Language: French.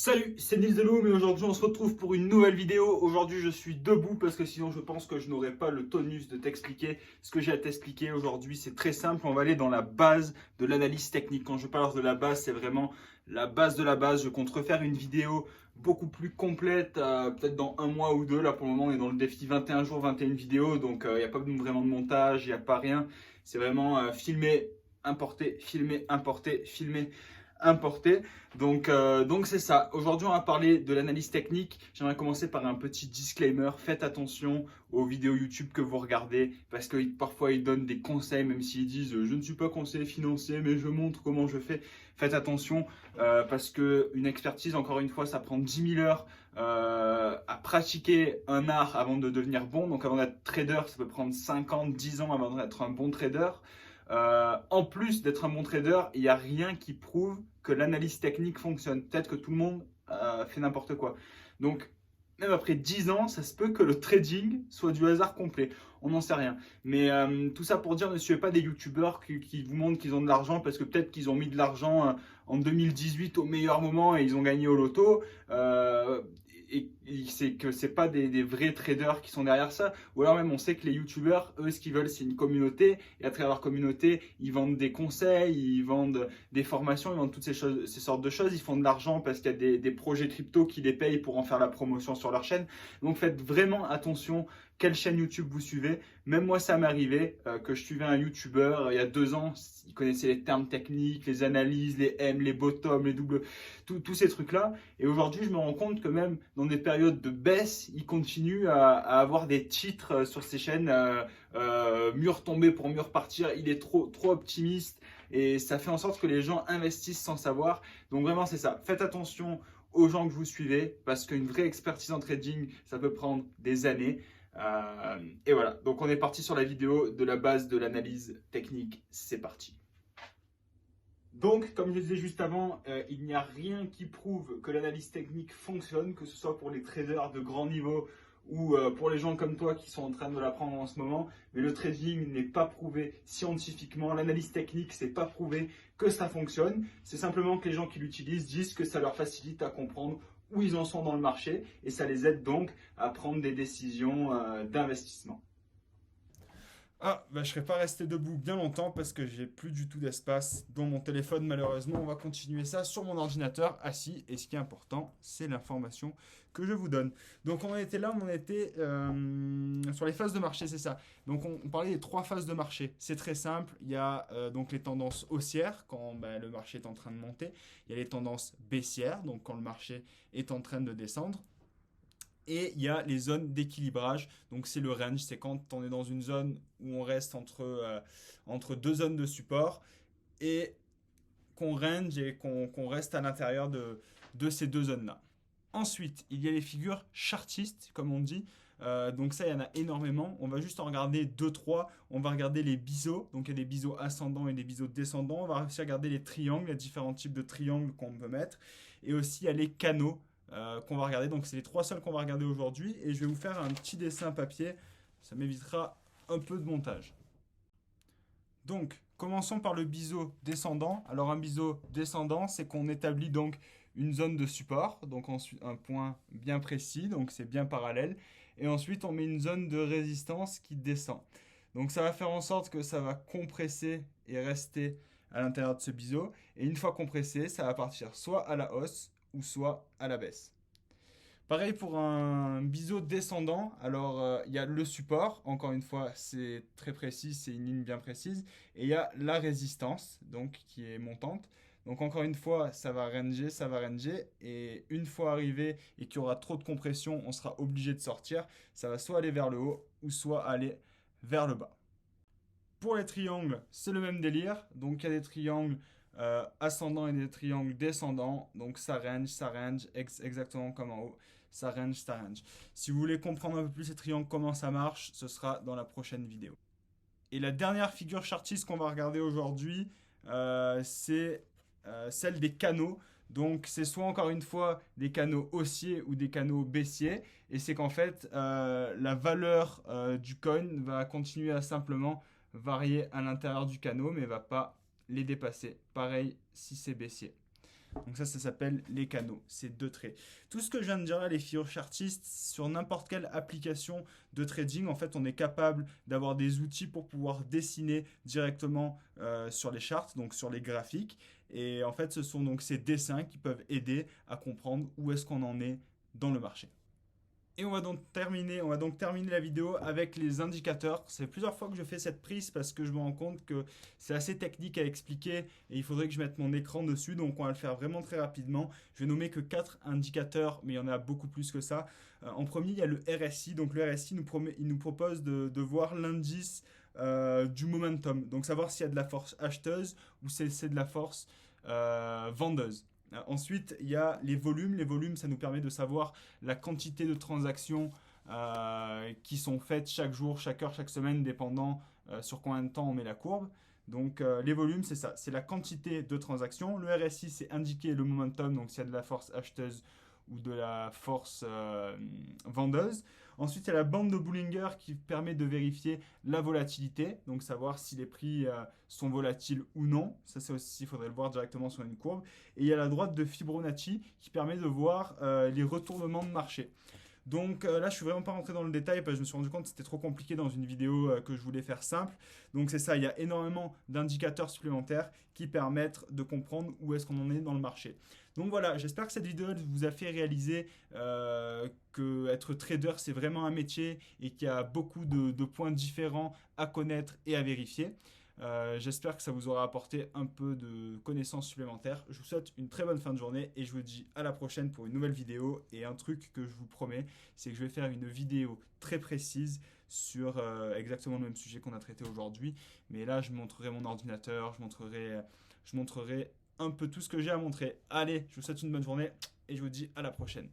Salut, c'est Nils Delhomme et aujourd'hui on se retrouve pour une nouvelle vidéo. Aujourd'hui je suis debout parce que sinon je pense que je n'aurais pas le tonus de t'expliquer ce que j'ai à t'expliquer aujourd'hui. C'est très simple, on va aller dans la base de l'analyse technique. Quand je parle de la base, c'est vraiment la base de la base. Je compte refaire une vidéo beaucoup plus complète, peut-être dans un mois ou deux. Là pour le moment on est dans le défi 21 jours, 21 vidéos, donc il n'y a pas vraiment de montage, il n'y a pas rien. C'est vraiment filmer, importer, filmer, importer, filmer, importer. Donc c'est ça. Aujourd'hui, on va parler de l'analyse technique. J'aimerais commencer par un petit disclaimer. Faites attention aux vidéos YouTube que vous regardez parce que parfois ils donnent des conseils, même s'ils disent je ne suis pas conseiller financier, mais je montre comment je fais. Faites attention parce que une expertise, encore une fois, ça prend 10 000 heures à pratiquer un art avant de devenir bon. Donc avant d'être trader, ça peut prendre 50, 10 ans avant d'être un bon trader. En plus d'être un bon trader, il n'y a rien qui prouve que l'analyse technique fonctionne. Peut-être que tout le monde fait n'importe quoi. Donc, même après 10 ans, ça se peut que le trading soit du hasard complet. On n'en sait rien. Mais tout ça pour dire, ne suivez pas des youtubeurs qui vous montrent qu'ils ont de l'argent parce que peut-être qu'ils ont mis de l'argent en 2018 au meilleur moment et ils ont gagné au loto. Et c'est que c'est pas des vrais traders qui sont derrière ça. Ou alors même on sait que les youtubeurs, eux, ce qu'ils veulent, c'est une communauté. Et à travers leur communauté, ils vendent des conseils, ils vendent des formations, ils vendent toutes ces sortes de choses. Ils font de l'argent parce qu'il y a des projets crypto qui les payent pour en faire la promotion sur leur chaîne. Donc faites vraiment attention quelle chaîne YouTube vous suivez. Même moi, ça m'est arrivé que je suivais un YouTuber il y a 2 ans. Il connaissait les termes techniques, les analyses, les M, les bottoms, les doubles, tous ces trucs-là. Et aujourd'hui, je me rends compte que même dans des périodes de baisse, il continue à avoir des titres sur ses chaînes. Mur tombé pour mur partir. Il est trop optimiste. Et ça fait en sorte que les gens investissent sans savoir. Donc vraiment, c'est ça. Faites attention aux gens que vous suivez parce qu'une vraie expertise en trading, ça peut prendre des années. Et voilà, donc on est parti sur la vidéo de la base de l'analyse technique. C'est parti. Donc, comme je disais juste avant, il n'y a rien qui prouve que l'analyse technique fonctionne, que ce soit pour les traders de grand niveau ou pour les gens comme toi qui sont en train de l'apprendre en ce moment. Mais le trading n'est pas prouvé scientifiquement. L'analyse technique, c'est pas prouvé que ça fonctionne. C'est simplement que les gens qui l'utilisent disent que ça leur facilite à comprendre où ils en sont dans le marché et ça les aide donc à prendre des décisions d'investissement. Ah, bah, je serais pas resté debout bien longtemps parce que j'ai plus du tout d'espace dans mon téléphone, malheureusement. On va continuer ça sur mon ordinateur assis. Et ce qui est important, c'est l'information que je vous donne. Donc, on était là, on était sur les phases de marché, c'est ça. Donc, on parlait des 3 phases de marché. C'est très simple. Il y a donc les tendances haussières, quand le marché est en train de monter. Il y a les tendances baissières, donc quand le marché est en train de descendre. Et il y a les zones d'équilibrage. Donc c'est le range, c'est quand on est dans une zone où on reste entre 2 zones de support et qu'on range et qu'on reste à l'intérieur de ces 2 zones-là. Ensuite, il y a les figures chartistes, comme on dit. Donc ça, il y en a énormément. On va juste en regarder 2-3. On va regarder les biseaux. Donc il y a des biseaux ascendants et des biseaux descendants. On va aussi regarder les triangles, les différents types de triangles qu'on peut mettre. Et aussi, il y a les canaux qu'on va regarder. Donc c'est les 3 seuls qu'on va regarder aujourd'hui. Et je vais vous faire un petit dessin papier. Ça m'évitera un peu de montage. Donc, commençons par le biseau descendant. Alors un biseau descendant, c'est qu'on établit donc une zone de support, donc ensuite un point bien précis, donc c'est bien parallèle. Et ensuite, on met une zone de résistance qui descend. Donc ça va faire en sorte que ça va compresser et rester à l'intérieur de ce biseau. Et une fois compressé, ça va partir soit à la hausse ou soit à la baisse. Pareil pour un biseau descendant, alors il y a le support, encore une fois c'est très précis, c'est une ligne bien précise, et il y a la résistance, donc qui est montante. Donc encore une fois, ça va ranger, et une fois arrivé et qu'il y aura trop de compression, on sera obligé de sortir. Ça va soit aller vers le haut, ou soit aller vers le bas. Pour les triangles, c'est le même délire. Donc il y a des triangles ascendants et des triangles descendants. Donc ça range, exactement comme en haut. Ça range. Si vous voulez comprendre un peu plus ces triangles, comment ça marche, ce sera dans la prochaine vidéo. Et la dernière figure chartiste qu'on va regarder aujourd'hui, c'est celle des canaux. Donc c'est soit encore une fois des canaux haussiers ou des canaux baissiers. Et c'est qu'en fait, la valeur du coin va continuer à simplement varier à l'intérieur du canot, mais ne va pas les dépasser. Pareil si c'est baissier. Donc ça s'appelle les canaux, c'est 2 traits. Tout ce que je viens de dire là, les figures chartistes, sur n'importe quelle application de trading, en fait, on est capable d'avoir des outils pour pouvoir dessiner directement sur les charts, donc sur les graphiques. Et en fait, ce sont donc ces dessins qui peuvent aider à comprendre où est-ce qu'on en est dans le marché. Et on va donc terminer la vidéo avec les indicateurs. C'est plusieurs fois que je fais cette prise parce que je me rends compte que c'est assez technique à expliquer et il faudrait que je mette mon écran dessus. Donc on va le faire vraiment très rapidement. Je vais nommer que 4 indicateurs, mais il y en a beaucoup plus que ça. En premier, il y a le RSI. Donc le RSI il nous propose de voir l'indice du momentum. Donc savoir s'il y a de la force acheteuse ou si c'est de la force vendeuse. Ensuite, il y a les volumes. Les volumes, ça nous permet de savoir la quantité de transactions qui sont faites chaque jour, chaque heure, chaque semaine, dépendant sur combien de temps on met la courbe. Donc les volumes, c'est ça, c'est la quantité de transactions. Le RSI, c'est indiquer le momentum, donc s'il y a de la force acheteuse ou de la force vendeuse. Ensuite, il y a la bande de Bollinger qui permet de vérifier la volatilité, donc savoir si les prix sont volatiles ou non. Ça, c'est aussi, il faudrait le voir directement sur une courbe. Et il y a la droite de Fibonacci qui permet de voir les retournements de marché. Donc là, je suis vraiment pas rentré dans le détail parce que je me suis rendu compte que c'était trop compliqué dans une vidéo que je voulais faire simple. Donc c'est ça, il y a énormément d'indicateurs supplémentaires qui permettent de comprendre où est-ce qu'on en est dans le marché. Donc voilà, j'espère que cette vidéo vous a fait réaliser que être trader, c'est vraiment un métier et qu'il y a beaucoup de points différents à connaître et à vérifier. J'espère que ça vous aura apporté un peu de connaissances supplémentaires. Je vous souhaite une très bonne fin de journée et je vous dis à la prochaine pour une nouvelle vidéo. Et un truc que je vous promets, c'est que je vais faire une vidéo très précise sur exactement le même sujet qu'on a traité aujourd'hui. Mais là, je montrerai mon ordinateur, je montrerai un peu tout ce que j'ai à montrer. Allez, je vous souhaite une bonne journée et je vous dis à la prochaine.